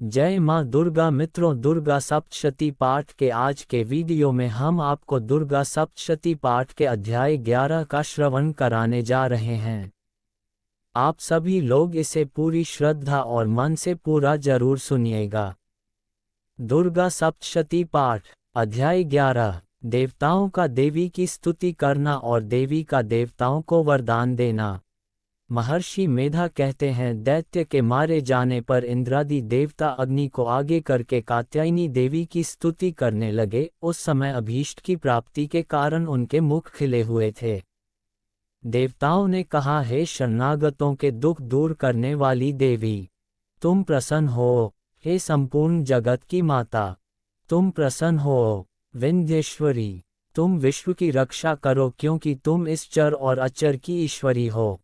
जय माँ दुर्गा। मित्रों, दुर्गा सप्तशती पाठ के आज के वीडियो में हम आपको दुर्गा सप्तशती पाठ के अध्याय 11 का श्रवण कराने जा रहे हैं। आप सभी लोग इसे पूरी श्रद्धा और मन से पूरा जरूर सुनिएगा। दुर्गा सप्तशती पाठ अध्याय 11। देवताओं का देवी की स्तुति करना और देवी का देवताओं को वरदान देना। महर्षि मेधा कहते हैं, दैत्य के मारे जाने पर इंद्रादि देवता अग्नि को आगे करके कात्यायनी देवी की स्तुति करने लगे। उस समय अभीष्ट की प्राप्ति के कारण उनके मुख खिले हुए थे। देवताओं ने कहा, हे शरणागतों के दुख दूर करने वाली देवी, तुम प्रसन्न हो। हे संपूर्ण जगत की माता, तुम प्रसन्न हो। विंध्येश्वरी, तुम विश्व की रक्षा करो, क्योंकि तुम इस चर और अचर की ईश्वरी हो।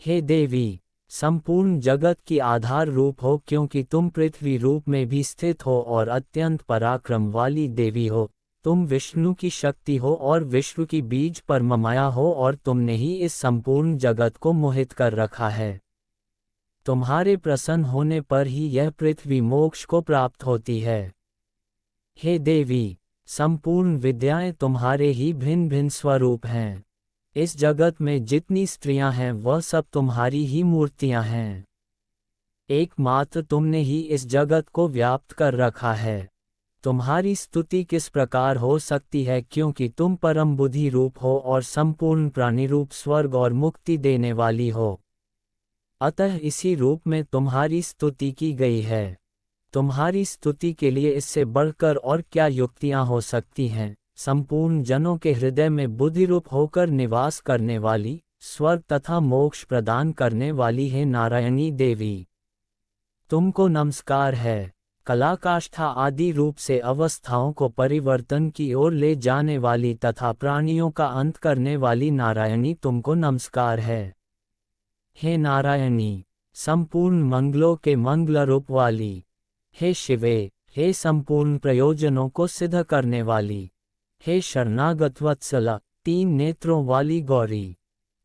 हे देवी, संपूर्ण जगत की आधार रूप हो, क्योंकि तुम पृथ्वी रूप में भी स्थित हो और अत्यंत पराक्रम वाली देवी हो। तुम विष्णु की शक्ति हो और विश्व की बीज परममाया हो, और तुमने ही इस संपूर्ण जगत को मोहित कर रखा है। तुम्हारे प्रसन्न होने पर ही यह पृथ्वी मोक्ष को प्राप्त होती है। हे देवी, संपूर्ण विद्याएं तुम्हारे ही भिन्न भिन्न स्वरूप हैं। इस जगत में जितनी स्त्रियां हैं वह सब तुम्हारी ही मूर्तियां हैं। एकमात्र तुमने ही इस जगत को व्याप्त कर रखा है। तुम्हारी स्तुति किस प्रकार हो सकती है, क्योंकि तुम परम बुद्धि रूप हो और संपूर्ण प्राणी रूप स्वर्ग और मुक्ति देने वाली हो। अतः इसी रूप में तुम्हारी स्तुति की गई है। तुम्हारी स्तुति के लिए इससे बढ़कर और क्या युक्तियां हो सकती हैं। संपूर्ण जनों के हृदय में बुद्धिरूप होकर निवास करने वाली, स्वर्ग तथा मोक्ष प्रदान करने वाली है नारायणी देवी, तुमको नमस्कार है। कलाकाष्ठा आदि रूप से अवस्थाओं को परिवर्तन की ओर ले जाने वाली तथा प्राणियों का अंत करने वाली नारायणी, तुमको नमस्कार है। हे नारायणी, संपूर्ण मंगलों के मंगल रूप वाली, हे शिवे, हे संपूर्ण प्रयोजनों को सिद्ध करने वाली, हे शरणागत वत्सला, 3 नेत्रों वाली गौरी,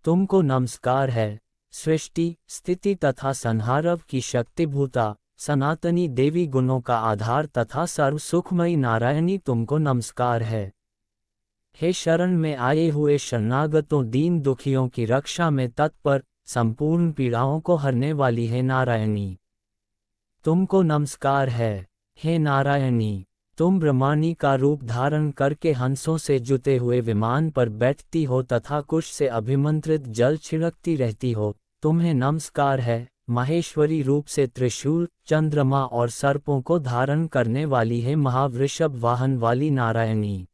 तुमको नमस्कार है। सृष्टि, स्थिति तथा संहारव की शक्तिभूता, सनातनी देवी, गुणों का आधार तथा सर्व सुखमयी नारायणी, तुमको नमस्कार है। हे शरण में आए हुए शरणागतों, दीन दुखियों की रक्षा में तत्पर, संपूर्ण पीड़ाओं को हरने वाली है नारायणी, तुमको नमस्कार है। हे नारायणी, तुम ब्रह्माणी का रूप धारण करके हंसों से जुते हुए विमान पर बैठती हो तथा कुश से अभिमंत्रित जल छिड़कती रहती हो, तुम्हें नमस्कार है। माहेश्वरी रूप से त्रिशूल, चंद्रमा और सर्पों को धारण करने वाली है महावृषभ वाहन वाली नारायणी,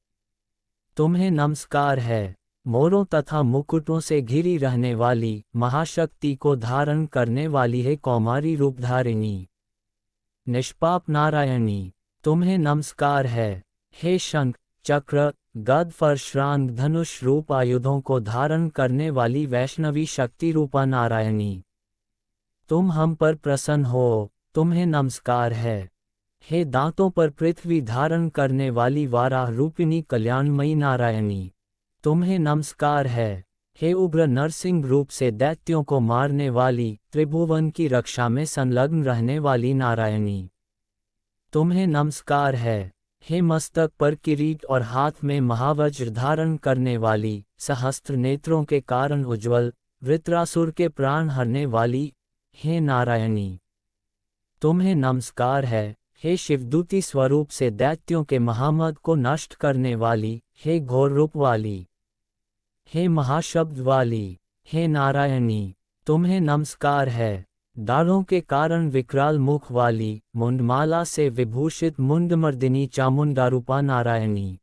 तुम्हें नमस्कार है। मोरों तथा मुकुटों से घिरी रहने वाली, महाशक्ति को धारण करने वाली है कौमारी रूपधारिणी, निष्पाप नारायणी, तुम्हें नमस्कार है। हे शंख, चक्र, गद, परशुराम, धनुष रूप आयुधों को धारण करने वाली वैष्णवी शक्ति रूपा नारायणी, तुम हम पर प्रसन्न हो, तुम्हें नमस्कार है। हे दांतों पर पृथ्वी धारण करने वाली वाराह रूपिणी कल्याणमयी नारायणी, तुम्हें नमस्कार है। हे उग्र नरसिंह रूप से दैत्यों को मारने वाली, त्रिभुवन की रक्षा में संलग्न रहने वाली नारायणी, तुम्हें नमस्कार है। हे मस्तक पर किरीट और हाथ में महावज्र धारण करने वाली, सहस्त्र नेत्रों के कारण उज्ज्वल, वृत्रासुर के प्राण हरने वाली, हे नारायणी, तुम्हें नमस्कार है। हे शिवदूती स्वरूप से दैत्यों के महामद को नष्ट करने वाली, हे घोर रूप वाली, हे महाशब्द वाली, हे नारायणी, तुम्हें नमस्कार है। दाढ़ों के कारण विकराल मुख वाली, मुंडमाला से विभूषित मुंडमर्दिनी चामुंडारूपा नारायणी,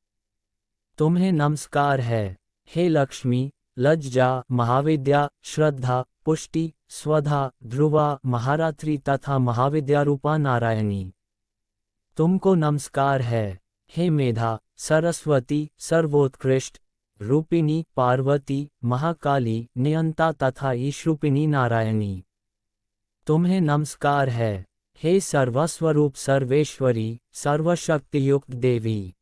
तुम्हें नमस्कार है। हे लक्ष्मी, लज्जा, महाविद्या, श्रद्धा, पुष्टि, स्वधा, ध्रुवा, महारात्रि तथा महाविद्यारूपा नारायणी, तुमको नमस्कार है। हे मेधा, सरस्वती, सर्वोत्कृष्ट रूपिणी, पार्वती, महाकाली, नियंता तथा ईशरूपिणी नारायणी, तुम्हें नमस्कार है। हे सर्वस्वरूप सर्वेश्वरी, सर्वशक्तियुक्त देवी,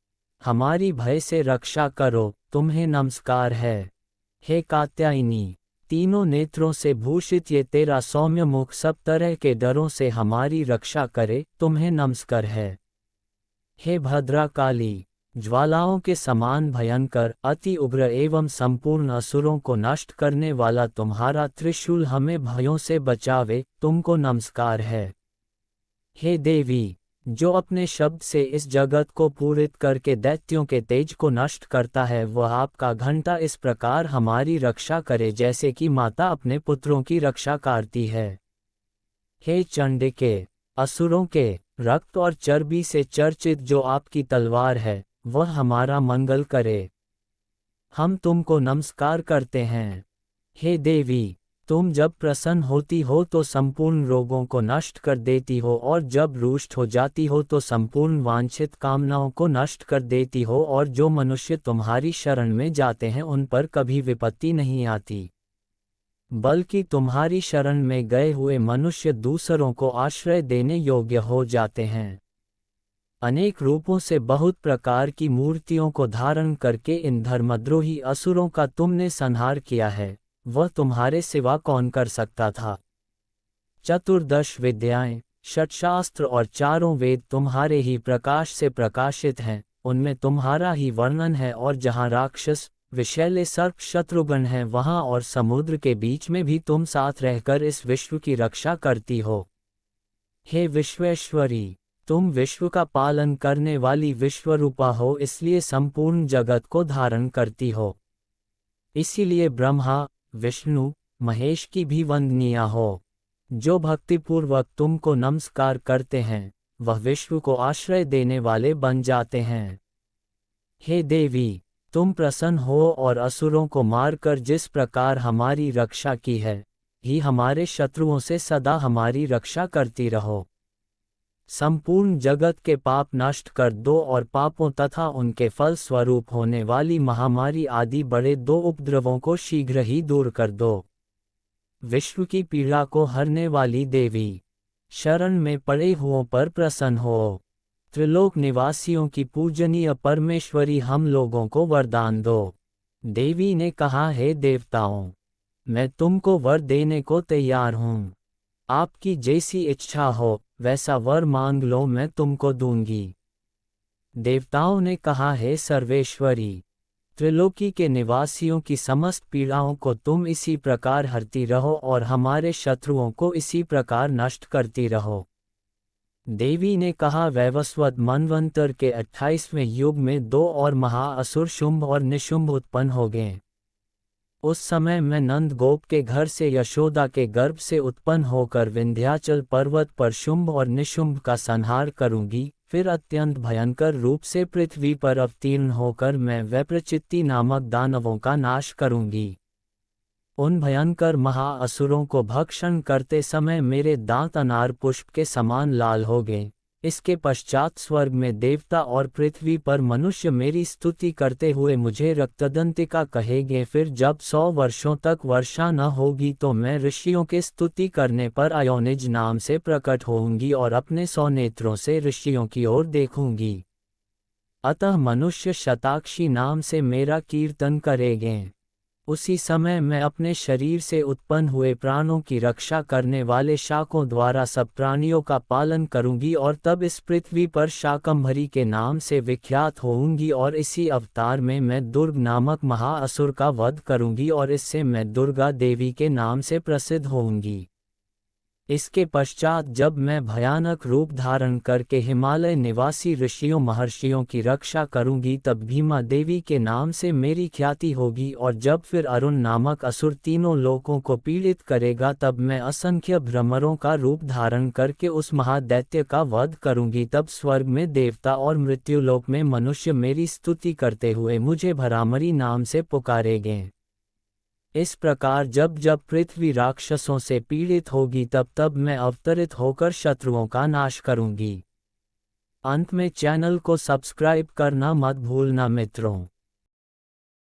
हमारी भय से रक्षा करो, तुम्हें नमस्कार है। हे कात्यायनी, तीनों नेत्रों से भूषित ये तेरा सौम्य मुख सब तरह के डरों से हमारी रक्षा करे, तुम्हें नमस्कार है। हे भद्राकाली, ज्वालाओं के समान भयंकर, अति उग्र एवं संपूर्ण असुरों को नष्ट करने वाला तुम्हारा त्रिशूल हमें भयों से बचावे, तुमको नमस्कार है। हे देवी, जो अपने शब्द से इस जगत को पूरित करके दैत्यों के तेज को नष्ट करता है, वह आपका घंटा इस प्रकार हमारी रक्षा करे जैसे कि माता अपने पुत्रों की रक्षा करती है। हे चंडिके, असुरों के रक्त और चर्बी से चर्चित जो आपकी तलवार है, वह हमारा मंगल करे। हम तुमको नमस्कार करते हैं। हे देवी, तुम जब प्रसन्न होती हो तो संपूर्ण रोगों को नष्ट कर देती हो, और जब रुष्ट हो जाती हो तो संपूर्ण वांछित कामनाओं को नष्ट कर देती हो, और जो मनुष्य तुम्हारी शरण में जाते हैं उन पर कभी विपत्ति नहीं आती, बल्कि तुम्हारी शरण में गए हुए मनुष्य दूसरों को आश्रय देने योग्य हो जाते हैं। अनेक रूपों से बहुत प्रकार की मूर्तियों को धारण करके इन धर्मद्रोही असुरों का तुमने संहार किया है, वह तुम्हारे सिवा कौन कर सकता था। 14 विद्याएं, षट्शास्त्र और चारों वेद तुम्हारे ही प्रकाश से प्रकाशित हैं, उनमें तुम्हारा ही वर्णन है, और जहाँ राक्षस विषैले सर्प शत्रुघ्न हैं वहाँ और समुद्र के बीच में भी तुम साथ रहकर इस विश्व की रक्षा करती हो। हे विश्वेश्वरी, तुम विश्व का पालन करने वाली विश्वरूपा हो, इसलिए संपूर्ण जगत को धारण करती हो। इसीलिए ब्रह्मा, विष्णु, महेश की भी वंदनीय हो। जो भक्तिपूर्वक तुमको नमस्कार करते हैं, वह विश्व को आश्रय देने वाले बन जाते हैं। हे देवी, तुम प्रसन्न हो और असुरों को मारकर जिस प्रकार हमारी रक्षा की है, ही हमारे शत्रुओं से सदा हमारी रक्षा करती रहो। संपूर्ण जगत के पाप नष्ट कर दो और पापों तथा उनके फल स्वरूप होने वाली महामारी आदि बड़े 2 उपद्रवों को शीघ्र ही दूर कर दो। विश्व की पीड़ा को हरने वाली देवी, शरण में पड़े हुओं पर प्रसन्न हो। त्रिलोक निवासियों की पूजनीय परमेश्वरी, हम लोगों को वरदान दो। देवी ने कहा, हे देवताओं, मैं तुमको वर देने को तैयार हूँ। आपकी जैसी इच्छा हो वैसा वर मांग लो, मैं तुमको दूंगी। देवताओं ने कहा, हे सर्वेश्वरी, त्रिलोकी के निवासियों की समस्त पीड़ाओं को तुम इसी प्रकार हरती रहो और हमारे शत्रुओं को इसी प्रकार नष्ट करती रहो। देवी ने कहा, वैवस्वत मनवंतर के 28वें युग में 2 और महाअसुर शुंभ और निशुंभ उत्पन्न हो गए। उस समय मैं नंदगोप के घर से यशोदा के गर्भ से उत्पन्न होकर विंध्याचल पर्वत पर शुंभ और निशुंभ का संहार करूंगी। फिर अत्यंत भयंकर रूप से पृथ्वी पर अवतीर्ण होकर मैं वैप्रचित्ति नामक दानवों का नाश करूंगी। उन भयंकर महाअसुरों को भक्षण करते समय मेरे दांत अनार पुष्प के समान लाल हो गए। इसके पश्चात स्वर्ग में देवता और पृथ्वी पर मनुष्य मेरी स्तुति करते हुए मुझे रक्तदंतिका कहेंगे। फिर जब 100 वर्षों तक वर्षा न होगी तो मैं ऋषियों के स्तुति करने पर अयोनिज नाम से प्रकट होऊंगी और अपने 100 नेत्रों से ऋषियों की ओर देखूंगी। अतः मनुष्य शताक्षी नाम से मेरा कीर्तन करेंगे। उसी समय मैं अपने शरीर से उत्पन्न हुए प्राणों की रक्षा करने वाले शाकों द्वारा सब प्राणियों का पालन करूंगी और तब इस पृथ्वी पर शाकंभरी के नाम से विख्यात होऊंगी और इसी अवतार में मैं दुर्ग नामक महाअसुर का वध करूंगी और इससे मैं दुर्गा देवी के नाम से प्रसिद्ध होऊंगी। इसके पश्चात जब मैं भयानक रूप धारण करके हिमालय निवासी ऋषियों महर्षियों की रक्षा करूंगी तब भीमा देवी के नाम से मेरी ख्याति होगी। और जब फिर अरुण नामक असुर तीनों लोकों को पीड़ित करेगा तब मैं असंख्य भ्रमरों का रूप धारण करके उस महादैत्य का वध करूंगी। तब स्वर्ग में देवता और मृत्युलोक में मनुष्य मेरी स्तुति करते हुए मुझे भरामरी नाम से पुकारेंगे। इस प्रकार जब जब पृथ्वी राक्षसों से पीड़ित होगी तब तब मैं अवतरित होकर शत्रुओं का नाश करूंगी। अंत में चैनल को सब्सक्राइब करना मत भूलना मित्रों।